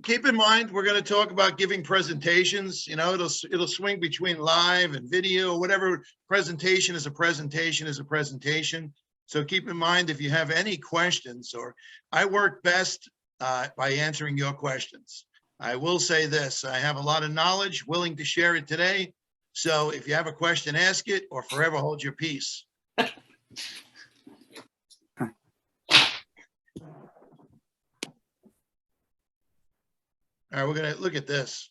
keep in mind, we're going to talk about giving presentations. It'll swing between live and video, whatever. Presentation is a presentation is a presentation. So keep in mind, if you have any questions, or I work best by answering your questions. I will say this, I have a lot of knowledge, willing to share it today. So if you have a question, ask it, or forever hold your peace. All right, we're gonna look at this.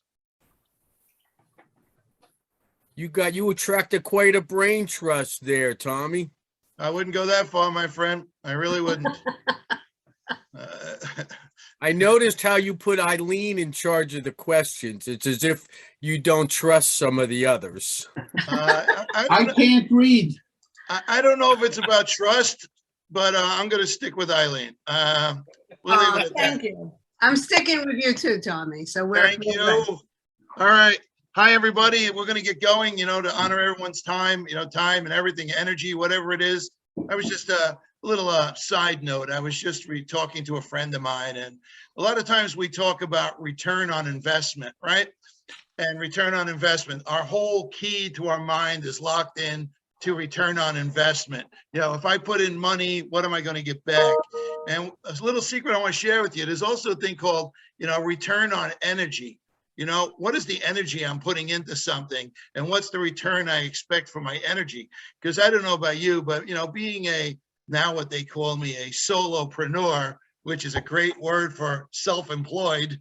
You attracted quite a brain trust there, Tommy. I wouldn't go that far, my friend. I really wouldn't. I noticed how you put Eileen in charge of the questions. It's as if you don't trust some of the others. I can't read. I don't know if it's about trust, but I'm going to stick with Eileen. We'll leave it at Thank that. you. I'm sticking with you too, Tommy. So Thank you. All right. Hi, everybody. We're going to get going, to honor everyone's time, time and everything, energy, whatever it is. I was just a little side note. I was just talking to a friend of mine, and a lot of times we talk about return on investment, right? And return on investment, our whole key to our mind is locked in to return on investment. If I put in money, what am I going to get back? And a little secret I want to share with you, there's also a thing called, return on energy. What is the energy I'm putting into something, and what's the return I expect for my energy? Because I don't know about you, but, being now what they call me a solopreneur, which is a great word for self-employed,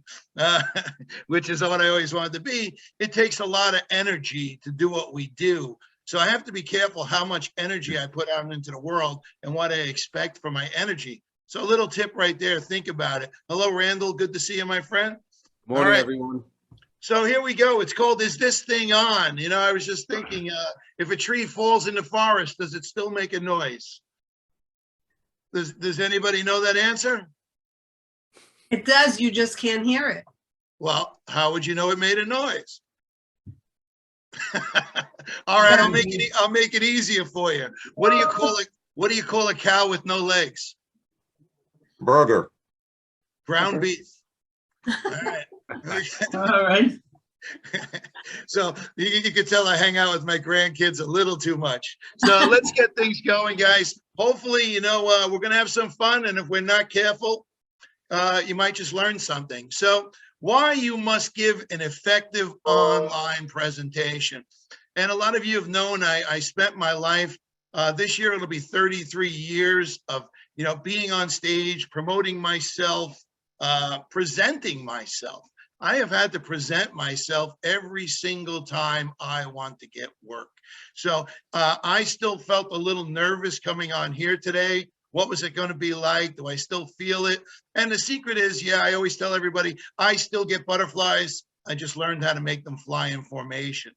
which is what I always wanted to be. It takes a lot of energy to do what we do. So I have to be careful how much energy I put out into the world and what I expect for my energy. So a little tip right there, think about it. Hello, Randall, good to see you, my friend. Morning, everyone. So here we go. It's called, Is This Thing On? I was just thinking, if a tree falls in the forest, does it still make a noise? Does anybody know that answer? It does. You just can't hear it. Well, how would you know it made a noise? All right, I'll make it easier for you. What do you call it? What do you call a cow with no legs? Burger. Ground beef. All right. All right. So you can tell I hang out with my grandkids a little too much. So let's get things going, guys. Hopefully, we're going to have some fun. And if we're not careful, you might just learn something. So why you must give an effective online presentation. And a lot of you have known I spent my life, this year it'll be 33 years of, being on stage, promoting myself, presenting myself. I have had to present myself every single time I want to get work. So I still felt a little nervous coming on here today. What was it going to be like? Do I still feel it? And the secret is, I always tell everybody, I still get butterflies. I just learned how to make them fly in formation.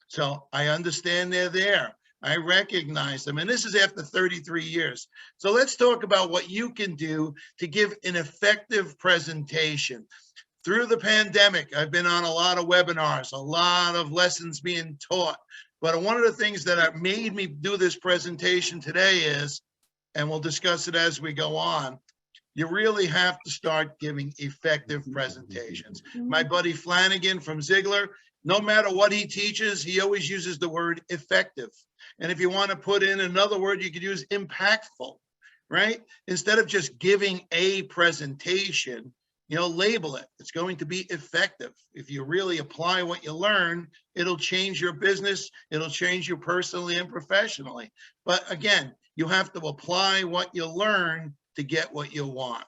So I understand they're there. I recognize them. And this is after 33 years. So let's talk about what you can do to give an effective presentation. Through the pandemic, I've been on a lot of webinars, a lot of lessons being taught. But one of the things that made me do this presentation today is, and we'll discuss it as we go on, you really have to start giving effective presentations. My buddy Flanagan from Ziegler, no matter what he teaches, he always uses the word effective. And if you want to put in another word, you could use impactful, right? Instead of just giving a presentation, label it. It's going to be effective. If you really apply what you learn, it'll change your business. It'll change you personally and professionally. But again, you have to apply what you learn to get what you want.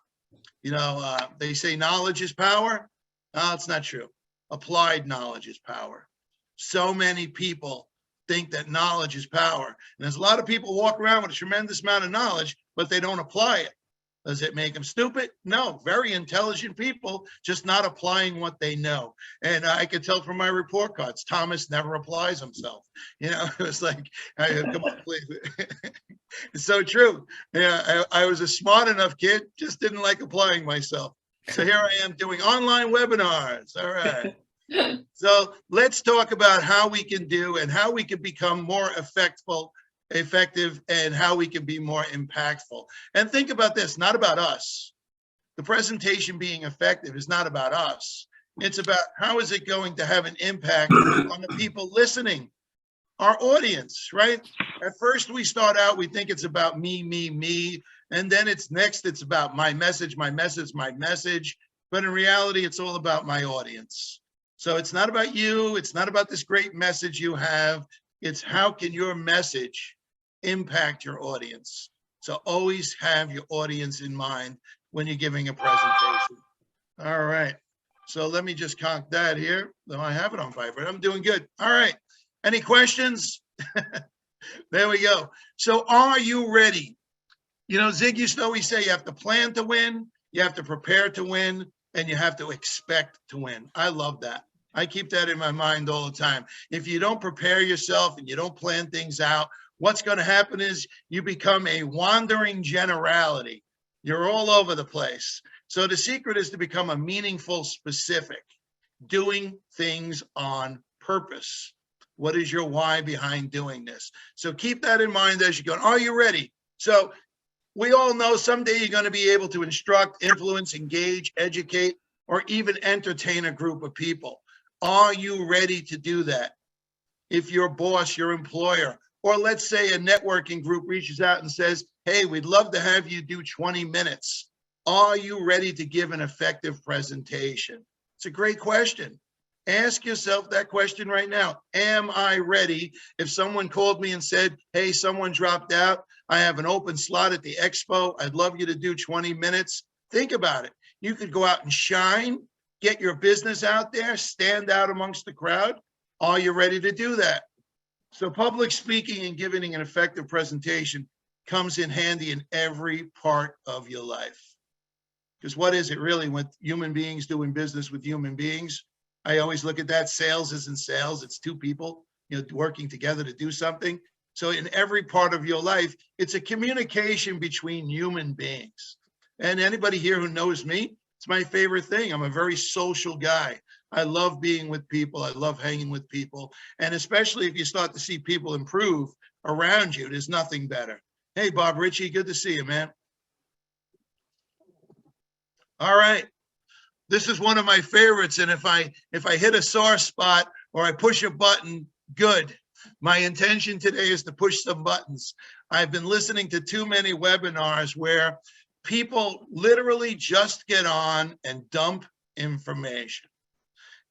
They say knowledge is power. No, it's not true. Applied knowledge is power. So many people think that knowledge is power. And there's a lot of people walk around with a tremendous amount of knowledge, but they don't apply it. Does it make them stupid? No, very intelligent people, just not applying what they know. And I could tell from my report cards, Thomas never applies himself. It was like, come on, please. It's so true. I was a smart enough kid, just didn't like applying myself. So here I am doing online webinars. All right. So let's talk about how we can do and how we can become more effective and how we can be more impactful. And think about this, not about us, the presentation being effective is not about us. It's about how is it going to have an impact on the people listening, our audience, right? At first we start out, we think it's about me, me, me. And then it's about my message, my message, my message. But in reality, it's all about my audience. So it's not about you. It's not about this great message you have. It's how can your message impact your audience? So always have your audience in mind when you're giving a presentation. All right. So let me just conk that here. Though I have it on vibrate. I'm doing good. All right. Any questions? There we go. So are you ready? You know, Zig used to always say you have to plan to win, you have to prepare to win, and you have to expect to win. I love that. I keep that in my mind all the time. If you don't prepare yourself and you don't plan things out, what's going to happen is you become a wandering generality. You're all over the place. So the secret is to become a meaningful specific, doing things on purpose. What is your why behind doing this? So keep that in mind as you go. Are you ready? So we all know someday you're going to be able to instruct, influence, engage, educate, or even entertain a group of people. Are you ready to do that? If your boss, your employer, or let's say a networking group reaches out and says, hey, we'd love to have you do 20 minutes. Are you ready to give an effective presentation? It's a great question. Ask yourself that question right now. Am I ready? If someone called me and said, hey, someone dropped out, I have an open slot at the expo, I'd love you to do 20 minutes. Think about it. You could go out and shine, get your business out there, stand out amongst the crowd. Are you ready to do that? So public speaking and giving an effective presentation comes in handy in every part of your life. Because what is it really with human beings doing business with human beings? I always look at that. Sales isn't sales. It's two people, working together to do something. So in every part of your life, it's a communication between human beings. And anybody here who knows me, it's my favorite thing. I'm a very social guy. I love being with people. I love hanging with people. And especially if you start to see people improve around you, there's nothing better. Hey, Bob Ritchie, good to see you, man. All right. This is one of my favorites. And if I hit a sore spot or I push a button, good. My intention today is to push some buttons. I've been listening to too many webinars where people literally just get on and dump information.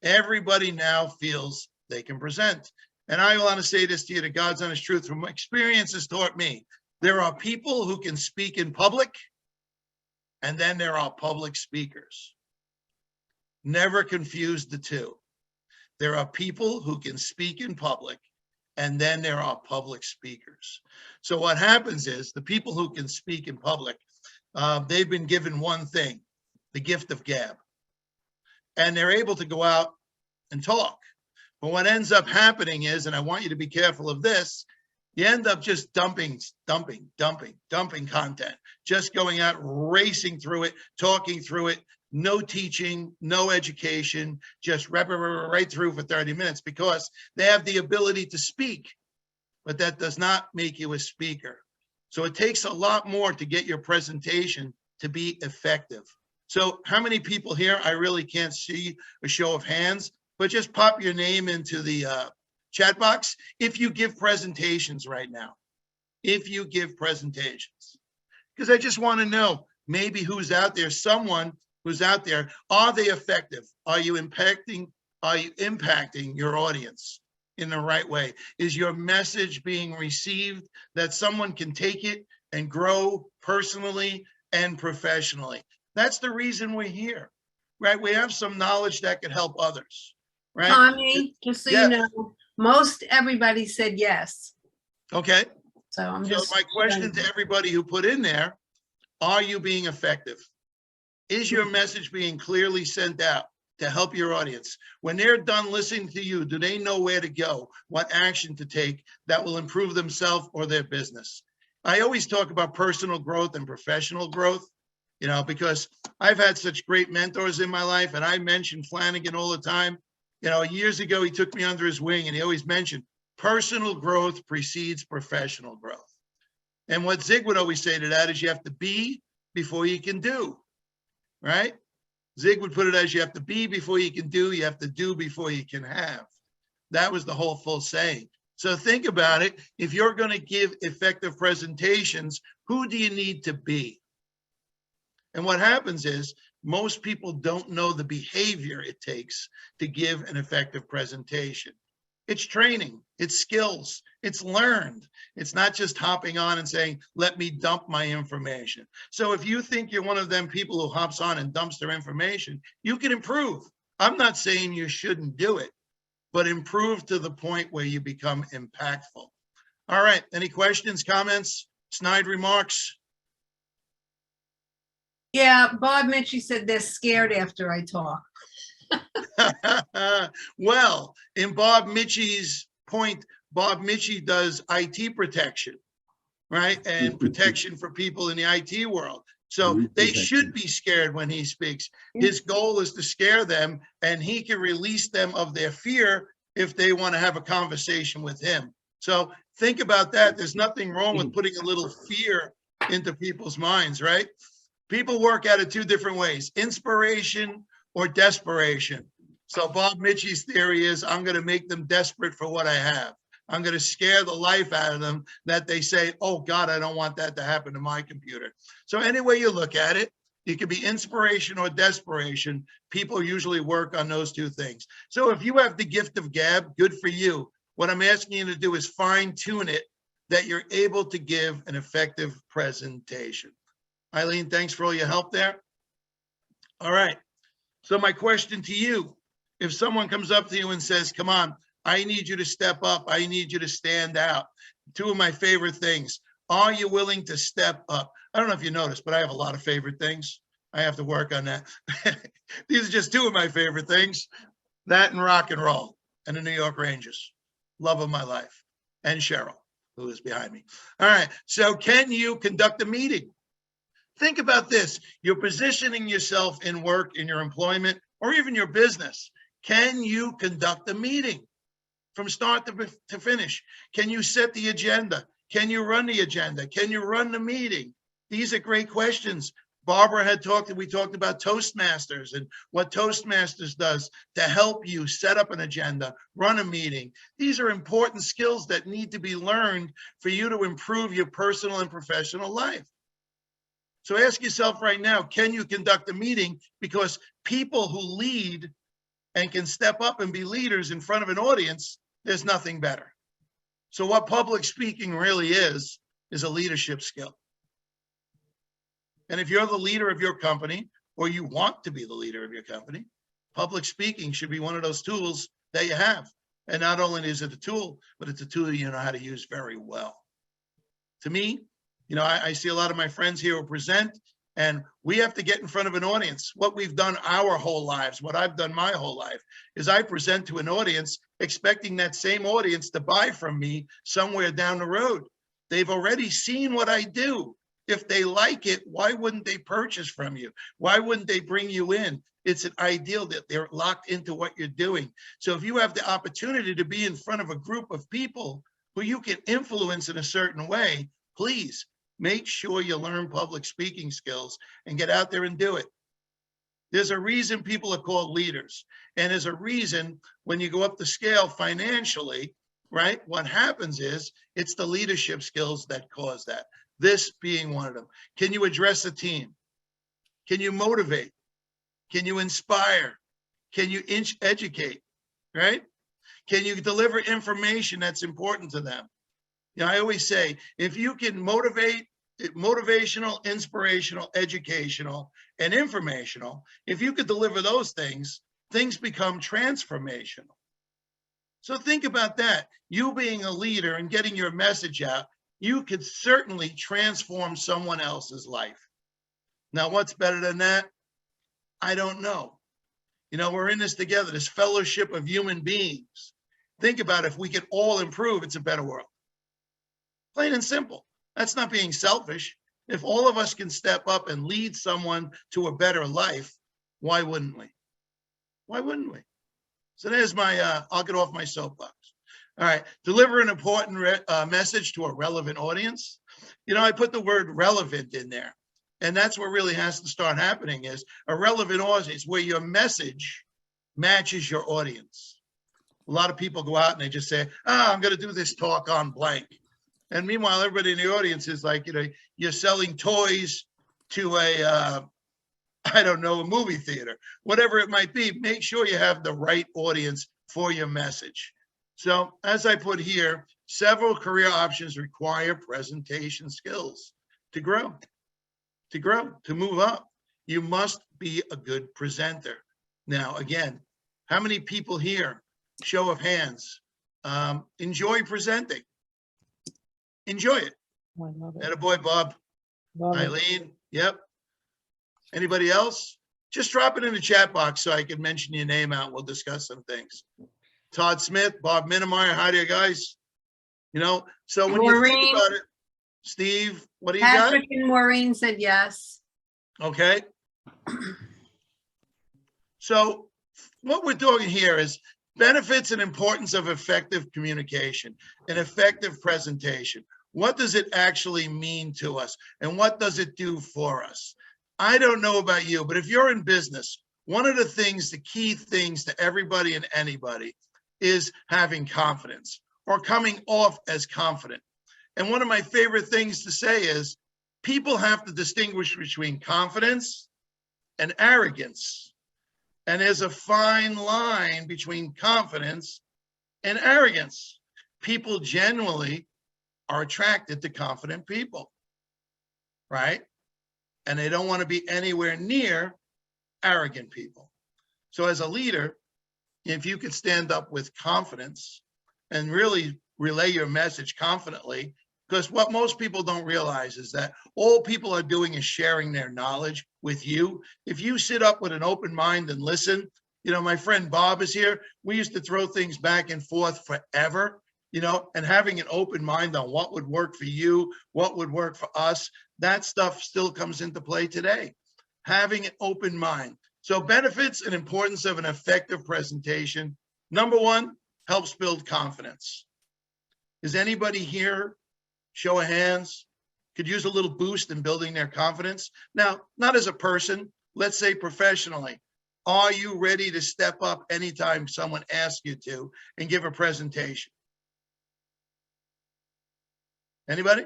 Everybody now feels they can present. And I want to say this to you, to God's honest truth, from experience has taught me. There are people who can speak in public, and then there are public speakers. Never confuse the two. There are people who can speak in public, and then there are public speakers. So what happens is the people who can speak in public, they've been given one thing, the gift of gab. And they're able to go out and talk. But what ends up happening is, and I want you to be careful of this, you end up just dumping content, just going out, racing through it, talking through it, no teaching, no education, just right through for 30 minutes because they have the ability to speak, but that does not make you a speaker. So it takes a lot more to get your presentation to be effective. So how many people here, I really can't see a show of hands, but just pop your name into the chat box if you give presentations right now. If you give presentations. Because I just want to know maybe who's out there, someone who's out there, are they effective? Are you impacting your audience in the right way? Is your message being received that someone can take it and grow personally and professionally? That's the reason we're here, right? We have some knowledge that could help others, right? Tommy, just so you know, most everybody said yes. Okay. So my question to everybody who put in there, are you being effective? Is your message being clearly sent out to help your audience? When they're done listening to you, do they know where to go, what action to take that will improve themselves or their business? I always talk about personal growth and professional growth, because I've had such great mentors in my life, and I mention Flanagan all the time. Years ago, he took me under his wing, and he always mentioned personal growth precedes professional growth. And what Zig would always say to that is you have to be before you can do. right? Zig would put it as you have to be before you can do, you have to do before you can have. That was the whole full saying. So think about it. If you're going to give effective presentations, who do you need to be? And what happens is most people don't know the behavior it takes to give an effective presentation. It's training, it's skills, it's learned. It's not just hopping on and saying, let me dump my information. So if you think you're one of them people who hops on and dumps their information, you can improve. I'm not saying you shouldn't do it, but improve to the point where you become impactful. All right, any questions, comments, snide remarks? Yeah, Bob Mitchie said they're scared after I talk. Well, in Bob Mitchie's point, Bob Mitchie does IT protection, right? And protection for people in the IT world. So they should be scared when he speaks. His goal is to scare them, and he can release them of their fear if they want to have a conversation with him. So think about that. There's nothing wrong with putting a little fear into people's minds, right? People work out of two different ways, inspiration or desperation. So Bob Mitchie's theory is I'm going to make them desperate for what I have. I'm going to scare the life out of them that they say, oh God, I don't want that to happen to my computer. So any way you look at it, it could be inspiration or desperation. People usually work on those two things. So if you have the gift of gab, good for you. What I'm asking you to do is fine tune it that you're able to give an effective presentation. Eileen, thanks for all your help there. All right. So my question to you, if someone comes up to you and says, come on, I need you to step up. I need you to stand out. Two of my favorite things. Are you willing to step up? I don't know if you noticed, but I have a lot of favorite things. I have to work on that. These are just two of my favorite things. That and rock and roll and the New York Rangers. Love of my life. And Cheryl, who is behind me. All right. So can you conduct a meeting? Think about this. You're positioning yourself in work, in your employment, or even your business. Can you conduct a meeting from start to finish? Can you set the agenda? Can you run the agenda? Can you run the meeting? These are great questions. Barbara we talked about Toastmasters and what Toastmasters does to help you set up an agenda, run a meeting. These are important skills that need to be learned for you to improve your personal and professional life. So ask yourself right now, can you conduct a meeting? Because people who lead and can step up and be leaders in front of an audience, there's nothing better. So what public speaking really is a leadership skill. And if you're the leader of your company, or you want to be the leader of your company, public speaking should be one of those tools that you have. And not only is it a tool, but it's a tool you know how to use very well. To me, you know, I see a lot of my friends here who present, and we have to get in front of an audience. What we've done our whole lives, what I've done my whole life, is I present to an audience expecting that same audience to buy from me somewhere down the road. They've already seen what I do. If they like it, why wouldn't they purchase from you? Why wouldn't they bring you in? It's an ideal that they're locked into what you're doing. So if you have the opportunity to be in front of a group of people who you can influence in a certain way, please make sure you learn public speaking skills and get out there and do it. There's a reason people are called leaders. And there's a reason when you go up the scale financially, right? What happens is it's the leadership skills that cause that. This being one of them. Can you address a team? Can you motivate? Can you inspire? Can you educate, right? Can you deliver information that's important to them? You know, I always say, if you can motivate, motivational, inspirational, educational, and informational, if you could deliver those things, things become transformational. So think about that. You being a leader and getting your message out, you could certainly transform someone else's life. Now, what's better than that? I don't know. You know, we're in this together, this fellowship of human beings. Think about if we could all improve, it's a better world. Plain and simple. That's not being selfish. If all of us can step up and lead someone to a better life, why wouldn't we? Why wouldn't we? So there's my, I'll get off my soapbox. All right, deliver an important message to a relevant audience. You know, I put the word relevant in there. And that's what really has to start happening, is a relevant audience where your message matches your audience. A lot of people go out and they just say, I'm going to do this talk on blank. And meanwhile, everybody in the audience is like, you're selling toys to a movie theater, whatever it might be. Make sure you have the right audience for your message. So as I put here, several career options require presentation skills to grow, to move up. You must be a good presenter. Now, again, how many people here, show of hands, enjoy presenting? Enjoy it. Oh, I love it. Attaboy, Bob. Love it. Eileen, yep. Anybody else? Just drop it in the chat box so I can mention your name out. We'll discuss some things. Todd Smith, Bob Minnemeyer, hi there, guys. So when you Maureen. think about it, Steve, what do you got? Patrick and Maureen said yes. Okay. So what we're doing here is benefits and importance of effective communication and effective presentation. What does it actually mean to us? And what does it do for us? I don't know about you, but if you're in business, one of the key things to everybody and anybody is having confidence or coming off as confident. And one of my favorite things to say is people have to distinguish between confidence and arrogance. And there's a fine line between confidence and arrogance. People generally are attracted to confident people, right? And they don't want to be anywhere near arrogant people. So as a leader, if you could stand up with confidence and really relay your message confidently, because what most people don't realize is that all people are doing is sharing their knowledge with you. If you sit up with an open mind and listen, my friend Bob is here. We used to throw things back and forth forever, and having an open mind on what would work for you, what would work for us, that stuff still comes into play today. Having an open mind. So benefits and importance of an effective presentation. Number one, helps build confidence. Is anybody here, show of hands, could use a little boost in building their confidence? Now, not as a person, let's say professionally. Are you ready to step up anytime someone asks you to and give a presentation? Anybody?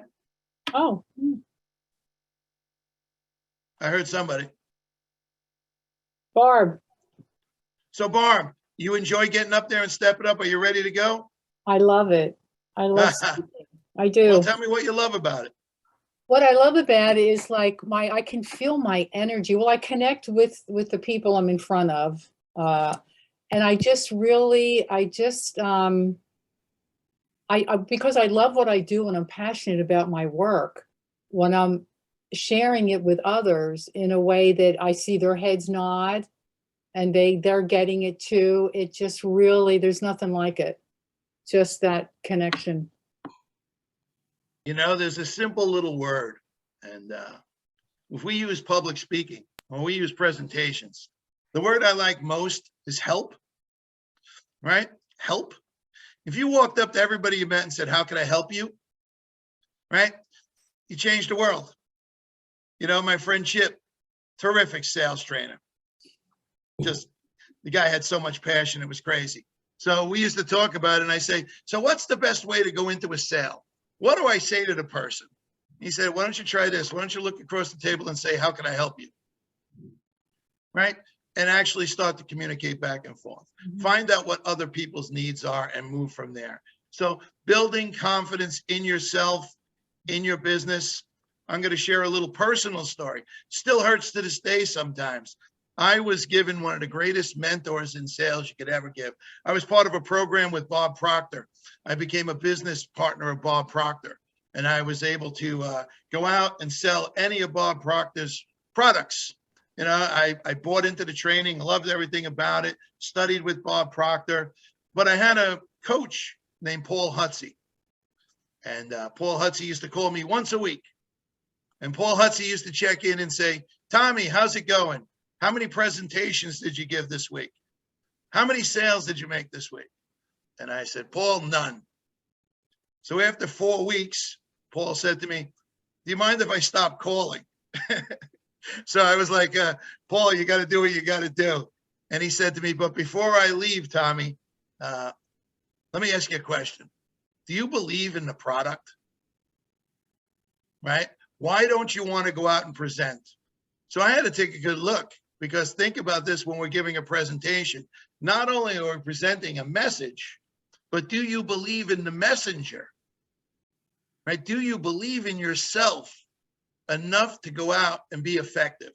Oh, I heard somebody. Barb, So Barb, you enjoy getting up there and stepping up? Are you ready to go? I love it. I love speaking. I do. Well, tell me what you love about it. What I love about it is like I can feel my energy. Well, I connect with the people I'm in front of. And I just really, because I love what I do and I'm passionate about my work, when I'm sharing it with others in a way that I see their heads nod and they're getting it too, it just really, there's nothing like it. Just that connection. There's a simple little word, and if we use public speaking, when we use presentations, the word I like most is help, right? Help. If you walked up to everybody you met and said, how can I help you? Right? You changed the world. My friend Chip, terrific sales trainer. Just, the guy had so much passion, it was crazy. So we used to talk about it, and I say, so what's the best way to go into a sale? What do I say to the person? He said, why don't you try this? Why don't you look across the table and say, how can I help you? Right? And actually start to communicate back and forth. Find out what other people's needs are and move from there. So building confidence in yourself, in your business. I'm going to share a little personal story. Still hurts to this day sometimes. I was given one of the greatest mentors in sales you could ever give. I was part of a program with Bob Proctor. I became a business partner of Bob Proctor, and I was able to go out and sell any of Bob Proctor's products. I bought into the training, loved everything about it, studied with Bob Proctor, but I had a coach named Paul Hutsey. And Paul Hutsey used to call me once a week. And Paul Hutsey used to check in and say, Tommy, how's it going? How many presentations did you give this week? How many sales did you make this week? And I said, Paul, none. So after 4 weeks, Paul said to me, do you mind if I stop calling? So I was like, Paul, you got to do what you got to do. And he said to me, but before I leave, Tommy, let me ask you a question. Do you believe in the product? Right? Why don't you want to go out and present? So I had to take a good look, because think about this when we're giving a presentation. Not only are we presenting a message, but do you believe in the messenger? Right? Do you believe in yourself enough to go out and be effective?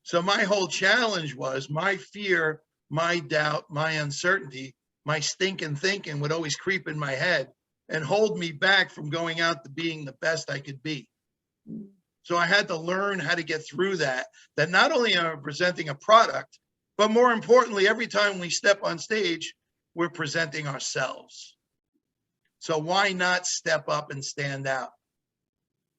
So my whole challenge was my fear, my doubt, my uncertainty, my stinking thinking would always creep in my head and hold me back from going out to being the best I could be. So I had to learn how to get through that not only am I presenting a product, but more importantly, every time we step on stage, we're presenting ourselves. So why not step up and stand out?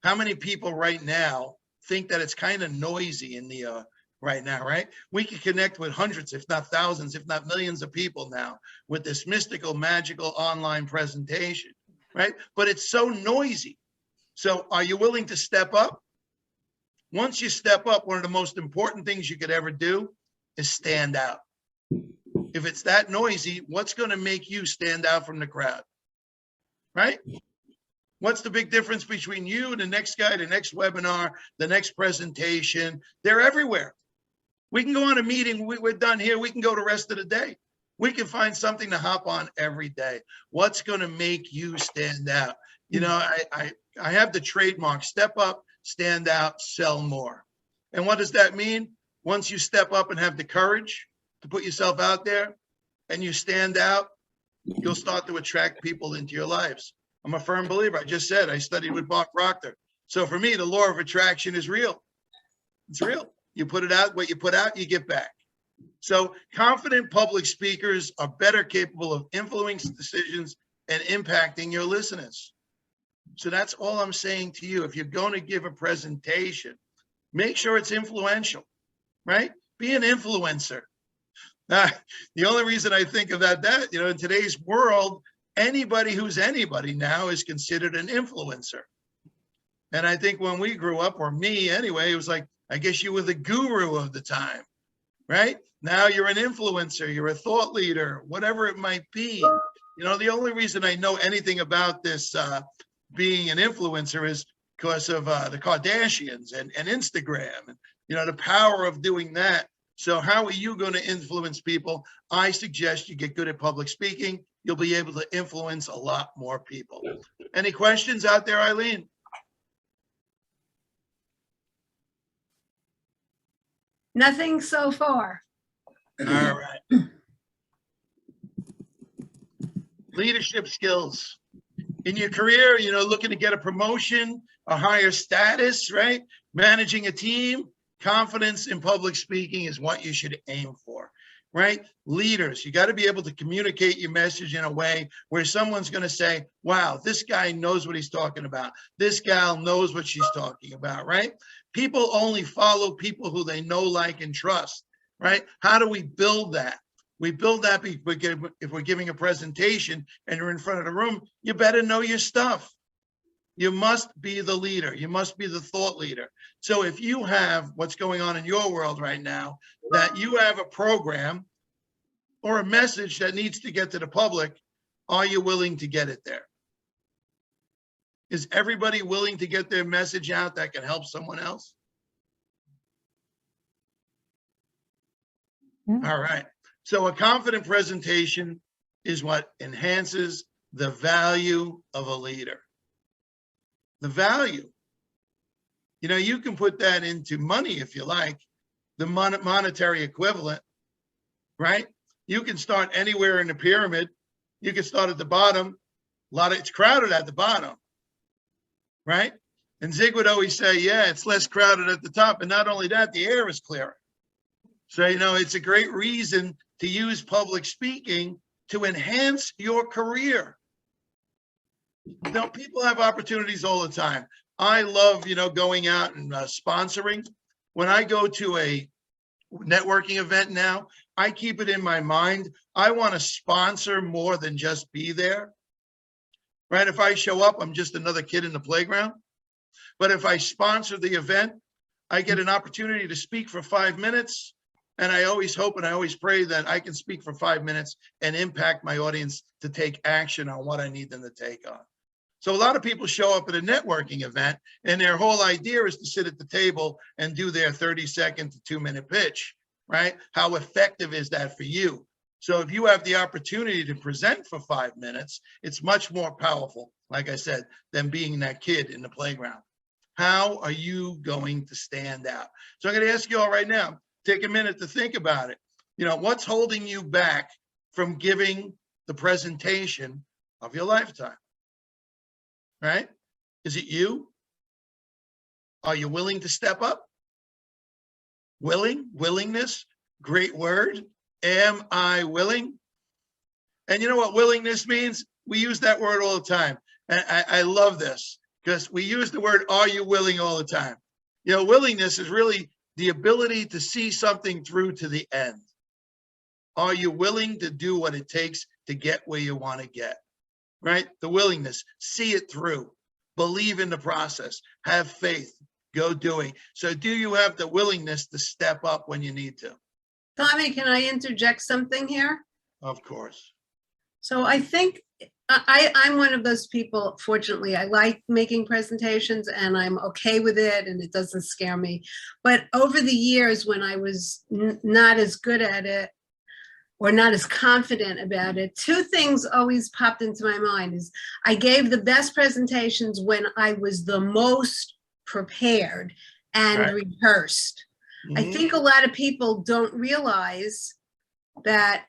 How many people right now think that it's kind of noisy in the right now, right? We can connect with hundreds, if not thousands, if not millions of people now with this mystical, magical online presentation, right? But it's so noisy. So are you willing to step up? Once you step up, one of the most important things you could ever do is stand out. If it's that noisy, what's going to make you stand out from the crowd? Right? What's the big difference between you and the next guy, the next webinar, the next presentation? They're everywhere. We can go on a meeting. We're done here. We can go the rest of the day. We can find something to hop on every day. What's going to make you stand out? You know, I have the trademark: step up, stand out, sell more. And what does that mean? Once you step up and have the courage to put yourself out there and you stand out, you'll start to attract people into your lives. I'm a firm believer. I just said I studied with Bob Proctor. So for me, the law of attraction is real. It's real. You put it out, what you put out, you get back. So confident public speakers are better capable of influencing decisions and impacting your listeners. So that's all I'm saying to you. If you're going to give a presentation, make sure it's influential, right? Be an influencer. The only reason I think of that, you know, in today's world, anybody who's anybody now is considered an influencer. And I think when we grew up, or me anyway, it was like, I guess you were the guru of the time, right? Now you're an influencer, you're a thought leader, whatever it might be. You know, the only reason I know anything about this being an influencer is because of the Kardashians and Instagram, and, you know, the power of doing that. So how are you going to influence people? I suggest you get good at public speaking. You'll be able to influence a lot more people. Any questions out there, Eileen? Nothing so far. All right. Leadership skills. In your career, you know, looking to get a promotion, a higher status, right? Managing a team, confidence in public speaking is what you should aim for, right? Leaders, you got to be able to communicate your message in a way where someone's going to say, wow, this guy knows what he's talking about. This gal knows what she's talking about, right? People only follow people who they know, like, and trust, right? How do we build that? We build that if we're giving a presentation and you're in front of the room, you better know your stuff. You must be the leader. You must be the thought leader. So if you have what's going on in your world right now, that you have a program or a message that needs to get to the public, are you willing to get it there? Is everybody willing to get their message out that can help someone else? Yeah. All right. So a confident presentation is what enhances the value of a leader. The value. You know, you can put that into money if you like, the monetary equivalent, right? You can start anywhere in the pyramid. You can start at the bottom. It's crowded at the bottom, right? And Zig would always say, yeah, it's less crowded at the top. And not only that, the air is clearer. So, you know, it's a great reason to use public speaking to enhance your career. Now, people have opportunities all the time. I love, you know, going out and sponsoring. When I go to a networking event now, I keep it in my mind. I want to sponsor more than just be there, right? If I show up, I'm just another kid in the playground. But if I sponsor the event, I get an opportunity to speak for 5 minutes. And I always hope and I always pray that I can speak for 5 minutes and impact my audience to take action on what I need them to take on. So a lot of people show up at a networking event and their whole idea is to sit at the table and do their 30-second to 2-minute pitch, right? How effective is that for you? So if you have the opportunity to present for 5 minutes, it's much more powerful, like I said, than being that kid in the playground. How are you going to stand out? So I'm going to ask you all right now, take a minute to think about it. You know, what's holding you back from giving the presentation of your lifetime? Right? Is it you? Are you willing to step up? Willingness, great word. Am I willing? And you know what willingness means? We use that word all the time. And I love this because we use the word, are you willing, all the time. You know, willingness is really the ability to see something through to the end. Are you willing to do what it takes to get where you want to get? Right? The willingness, see it through, believe in the process, have faith, go doing. So do you have the willingness to step up when you need to? Tommy, can I interject something here? Of course. So I think I'm one of those people, fortunately, I like making presentations and I'm okay with it and it doesn't scare me. But over the years when I was not as good at it, or not as confident about it, two things always popped into my mind is I gave the best presentations when I was the most prepared and rehearsed. I think a lot of people don't realize that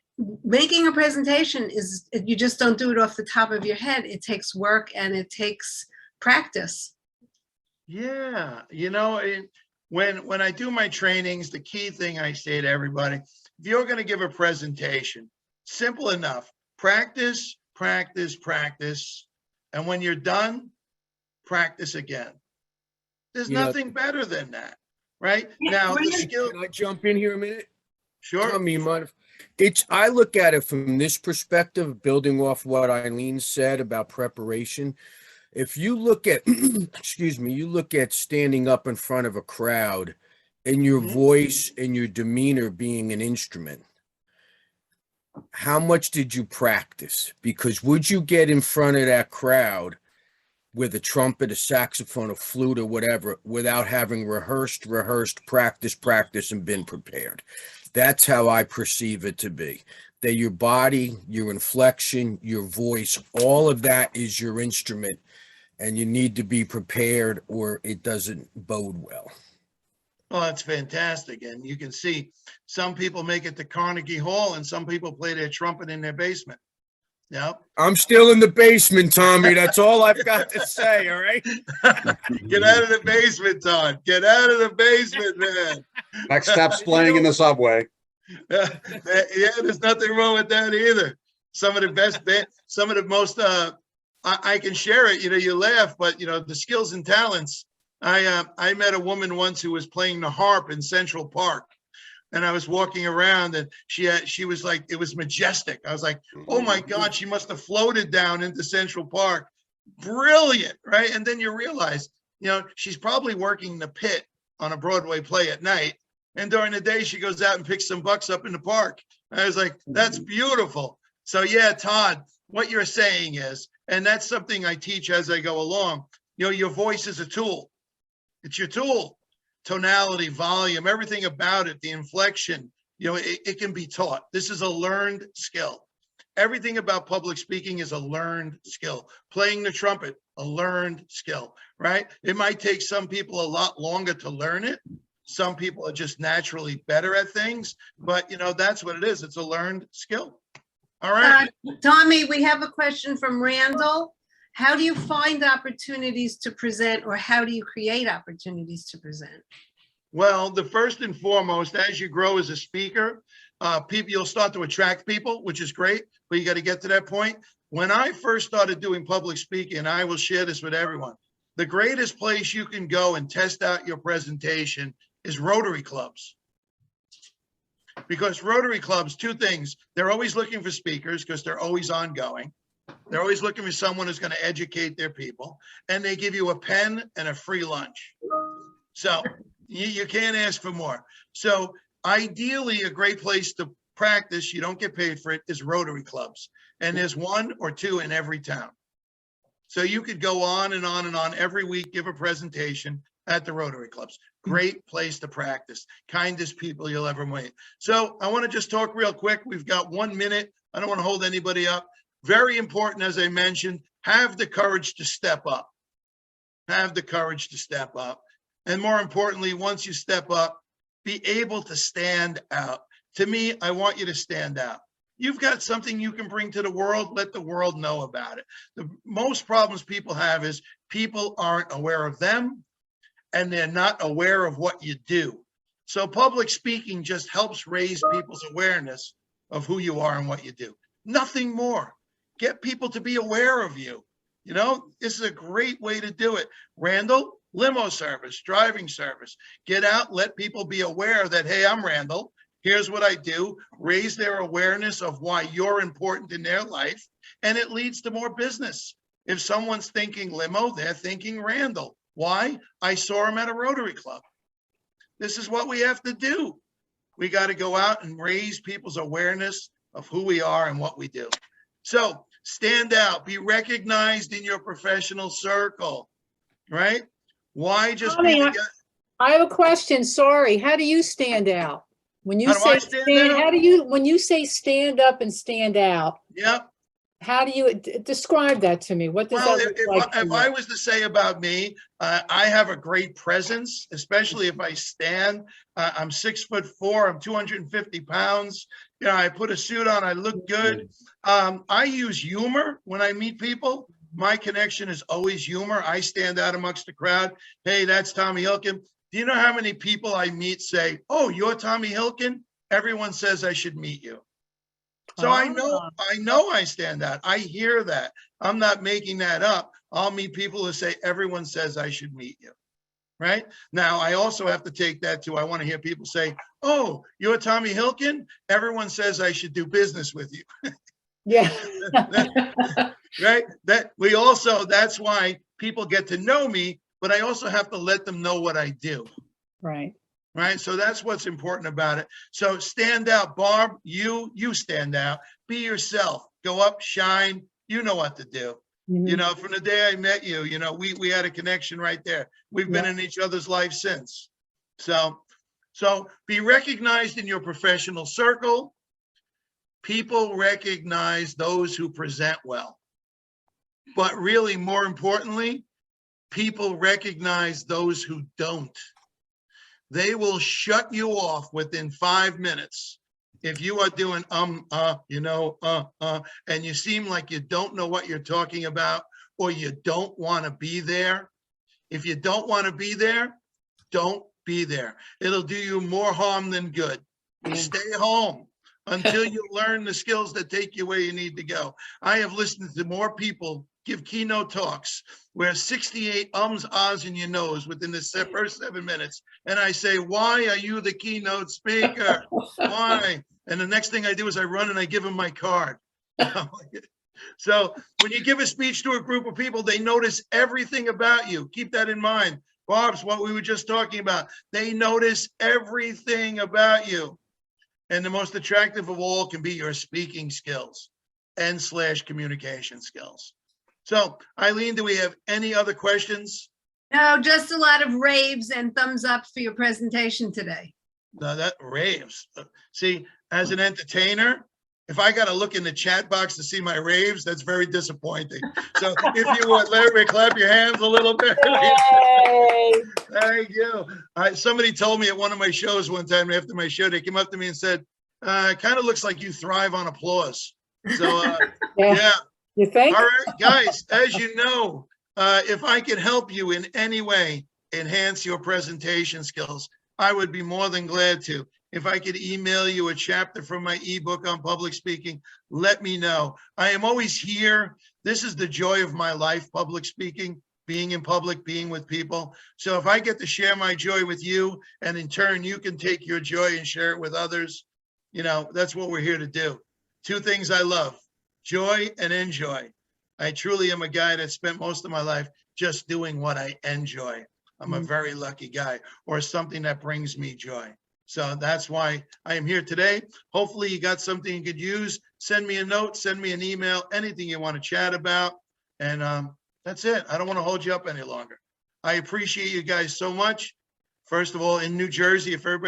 making a presentation is, you just don't do it off the top of your head. It takes work and it takes practice. Yeah, you know, when I do my trainings, the key thing I say to everybody, if you're going to give a presentation, simple enough, practice, practice, practice. And when you're done, practice again. There's nothing better than that, right? Now, the skill. Can I jump in here a minute? Sure. Tell me, I look at it from this perspective, building off what Eileen said about preparation. If you look at, excuse me, you look at standing up in front of a crowd and your voice and your demeanor being an instrument, how much did you practice? Because would you get in front of that crowd with a trumpet, a saxophone, a flute, or whatever, without having rehearsed, practice, and been prepared? That's how I perceive it to be. That your body, your inflection, your voice, all of that is your instrument, and you need to be prepared or it doesn't bode well. Well, that's fantastic. And you can see some people make it to Carnegie Hall and some people play their trumpet in their basement. Yep. I'm still in the basement, Tommy. That's all I've got to say, all right? Get out of the basement, Todd. Get out of the basement, man. Next step's playing in the subway. Yeah, there's nothing wrong with that either. Some of the best, some of the most, I can share it, you know, you laugh, but you know, the skills and talents. I met a woman once who was playing the harp in Central Park. And I was walking around and she was like, it was majestic. I was like, oh my God, she must have floated down into Central Park. Brilliant, right? And then you realize, you know, she's probably working the pit on a Broadway play at night. And during the day, she goes out and picks some bucks up in the park. I was like, that's beautiful. So yeah, Todd, what you're saying is, and that's something I teach as I go along, you know, your voice is a tool. It's your tool. Tonality, volume, everything about it, the inflection, you know, it can be taught. This is a learned skill. Everything about public speaking is a learned skill. Playing the trumpet, a learned skill, right? It might take some people a lot longer to learn it. Some people are just naturally better at things, but you know, that's what it is. It's a learned skill. All right. Tommy, we have a question from Randall. How do you find opportunities to present, or how do you create opportunities to present? Well, the first and foremost, as you grow as a speaker, you'll start to attract people, which is great, but you got to get to that point. When I first started doing public speaking, and I will share this with everyone, the greatest place you can go and test out your presentation is Rotary clubs. Because Rotary clubs, two things, they're always looking for speakers because they're always ongoing. They're always looking for someone who's going to educate their people, and they give you a pen and a free lunch. So You can't ask for more. So ideally, a great place to practice, you don't get paid for it, is Rotary clubs. And there's one or two in every town. So you could go on and on and on every week, give a presentation at the Rotary clubs. Great place to practice. Kindest people you'll ever meet. So I want to just talk real quick. We've got 1 minute. I don't want to hold anybody up. Very important, as I mentioned, have the courage to step up. Have the courage to step up. And more importantly, once you step up, be able to stand out. To me, I want you to stand out. You've got something you can bring to the world, let the world know about it. The most problems people have is people aren't aware of them and they're not aware of what you do. So public speaking just helps raise people's awareness of who you are and what you do. Nothing more. Get people to be aware of you. You know, this is a great way to do it. Randall, limo service, driving service. Get out, let people be aware that, hey, I'm Randall. Here's what I do. Raise their awareness of why you're important in their life. And it leads to more business. If someone's thinking limo, they're thinking Randall. Why? I saw him at a Rotary club. This is what we have to do. We got to go out and raise people's awareness of who we are and what we do. So stand out, be recognized in your professional circle, right? Why just be Tommy, together? I have a question. Sorry. How do you stand out? When you How do I say stand out? how do you, when you say stand up and stand out, Yep. how do you describe that to me? What does Well, that look like? if I was to say about me, I have a great presence, especially if I stand. I'm 6'4", I'm 250 pounds. You know, I put a suit on, I look good. I use humor when I meet people. My connection is always humor. I stand out amongst the crowd. Hey, that's Tommy Hilkin. Do you know how many people I meet say, oh, you're Tommy Hilkin? Everyone says I should meet you. So I know I stand out. I hear that. I'm not making that up. I'll meet people who say, everyone says I should meet you. Right? Now, I also have to take that to, I want to hear people say, oh, you're Tommy Hilkin? Everyone says I should do business with you. Yeah. Right? That's why people get to know me, but I also have to let them know what I do. Right. Right. So that's what's important about it. So stand out, Barb, you stand out, be yourself, go up, shine. You know what to do. Mhm. You know, from the day I met you, you know, we had a connection right there. We've been in each other's life since. So be recognized in your professional circle. People recognize those who present well. But really, more importantly, people recognize those who don't. They will shut you off within 5 minutes. If you are doing, and you seem like you don't know what you're talking about, or you don't want to be there. If you don't want to be there, don't be there. It'll do you more harm than good. Stay home until you learn the skills that take you where you need to go. I have listened to more people give keynote talks where 68 ums, ahs in your nose within the first 7 minutes. And I say, why are you the keynote speaker? Why? And the next thing I do is I run and I give them my card. So when you give a speech to a group of people, they notice everything about you. Keep that in mind. Barb's what we were just talking about. They notice everything about you. And the most attractive of all can be your speaking skills and / communication skills. So, Eileen, do we have any other questions? No, just a lot of raves and thumbs up for your presentation today. No, that raves. See, as an entertainer, if I got to look in the chat box to see my raves, that's very disappointing. So if you would, Larry, clap your hands a little bit. Yay. Thank you. Somebody told me at one of my shows one time after my show, they came up to me and said, it kind of looks like you thrive on applause. So, yeah. You think? All right, guys, as you know, if I can help you in any way enhance your presentation skills, I would be more than glad to. If I could email you a chapter from my ebook on public speaking, let me know. I am always here. This is the joy of my life, public speaking, being in public, being with people. So if I get to share my joy with you, and in turn, you can take your joy and share it with others, you know, that's what we're here to do. 2 things I love. Joy and enjoy. I truly am a guy that spent most of my life just doing what I enjoy. I'm a very lucky guy, or something that brings me joy. So that's why I am here today. Hopefully you got something you could use. Send me a note, send me an email, anything you want to chat about. And that's it. I don't want to hold you up any longer. I appreciate you guys so much. First of all, in New Jersey, if everybody